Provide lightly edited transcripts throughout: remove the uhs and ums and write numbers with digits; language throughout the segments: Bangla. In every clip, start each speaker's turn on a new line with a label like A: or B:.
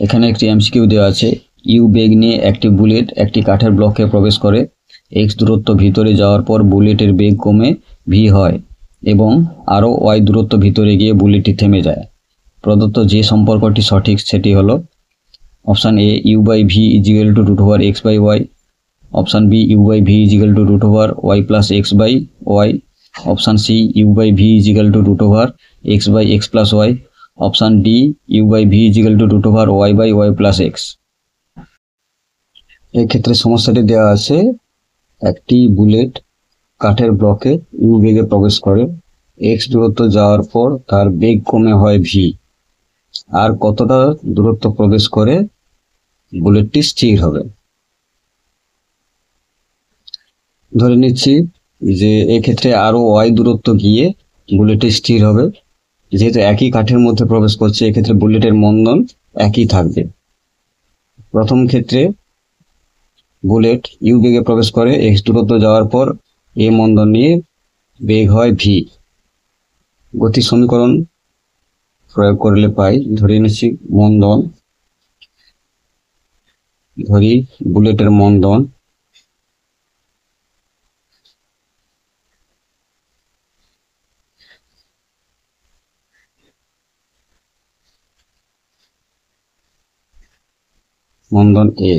A: এখানে একটি এমসিকিউ দেওয়া আছে, ইউ বেগ নিয়ে একটি বুলেট একটি কাঠের ব্লকে প্রবেশ করে, এক্স দূরত্ব ভিতরে যাওয়ার পর বুলেটের বেগ কমে ভি হয় এবং আরও ওয়াই দূরত্ব ভিতরে গিয়ে বুলেটটি থেমে যায়। প্রদত্ত যে সম্পর্কটি সঠিক সেটি হলো option A u by v equal to root over x by y, option B u by v equal to root over y plus x by y, option C u by v equal to root over x by x plus y, option D u by v equal to root over y by y plus x. এক্ষেত্রে সমস্যাটি দেওয়া আছে, একটি বুলেট কাঠের ব্লকে ইউ বেগে প্রবেশ করে, এক্স দূরত্ব যাওয়ার পর তার বেগ কমে হয় ভি, আর কতটা দূরত্ব প্রবেশ করে বুলেটটি স্থির হবে। ধরে নিচ্ছি যে এক্ষেত্রে আরো ওয়াই দূরত্ব গিয়ে বুলেটটি স্থির হবে। যেহেতু একই কাঠের মধ্যে প্রবেশ করছে, এক্ষেত্রে বুলেটের মন্দন একই থাকবে। প্রথম ক্ষেত্রে বুলেট ইউ বেগে প্রবেশ করে, এক্স দূরত্ব যাওয়ার পর এ মন্দন নিয়ে বেগ হয় ভি। গতি সমীকরণ প্রয়োগ করলে পাই, ধরে নিচ্ছি মন্দন, ধরি বুলেটের মন্দন মন্দন এ।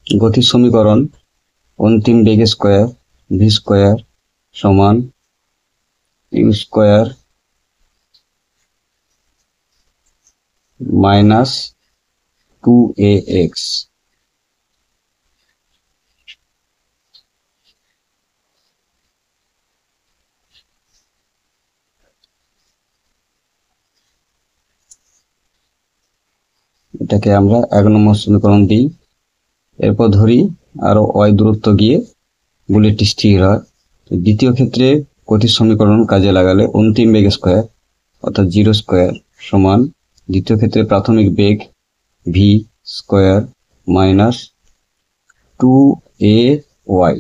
A: গতির সমীকরণ অন্তিম বেগ স্কোয়ার ভি স্কোয়ার সমান ইউ স্কোয়ার মাইনাস 2ax। এটাকে আমরা 1 নম্বর সমীকরণ দিই। এরপর ধরি আরো ওয়াই দূরত্ব গিয়ে বুলেটটি স্থির হয়। দ্বিতীয় ক্ষেত্রে গতির সমীকরণ কাজে লাগালে অন্তিম বেগ স্কোয়ার অর্থাৎ জিরো স্কোয়ার সমান দ্বিতীয় ক্ষেত্রে প্রাথমিক বেগ ভি স্কোয়ার মাইনাস 2ay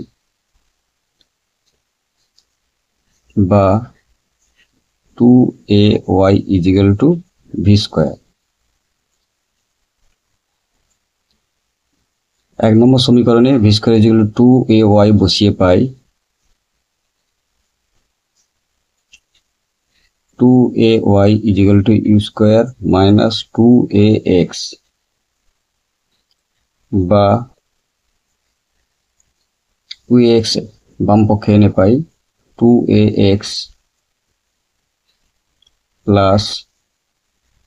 A: বা 2ay equal to v square. 1 নম্বর সমীকরণে v square equal to 2ay বসিয়ে পাই 2ay equal to u square minus 2ax বা 2ax বাম পক্ষে এনে পাই 2ax plus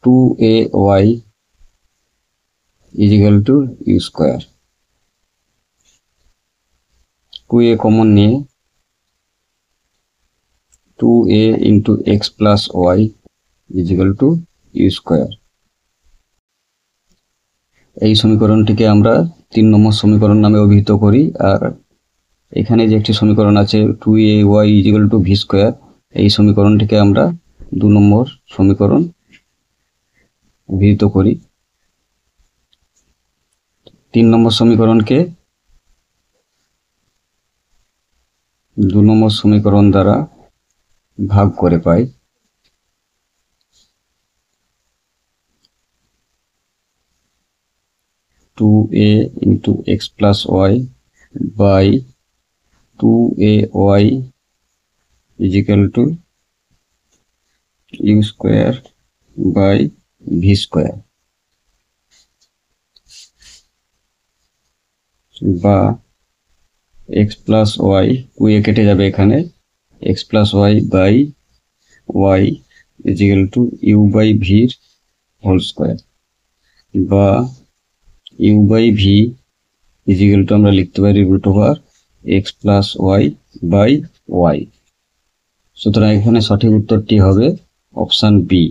A: 2ay equal to u square. 2a common নিয়ে 2a into x plus y equal to u square. এই সমীকরণটিকে আমরা 3 নম্বর সমীকরণ নামে অভিহিত করি। আর এখানে যে একটি সমীকরণ আছে 2ay equal to v square, এই সমীকরণটিকে আমরা 2 নম্বর সমীকরণ অভিহিত করি। 3 নম্বর সমীকরণকে 2 নম্বর সমীকরণ দ্বারা ভাগ করে পাই 2a into x plus y by 2ay equal to u square by v square বা এক্স প্লাস ওয়াই, 2a কেটে যাবে এখানে, x plus y by y equal to u by ভির হোল স্কোয়ার বা u by v equal to আমরা লিখতে পারি root over x plus y by y. সুতরাং এখানে সঠিক উত্তরটি হবে অপশান বি।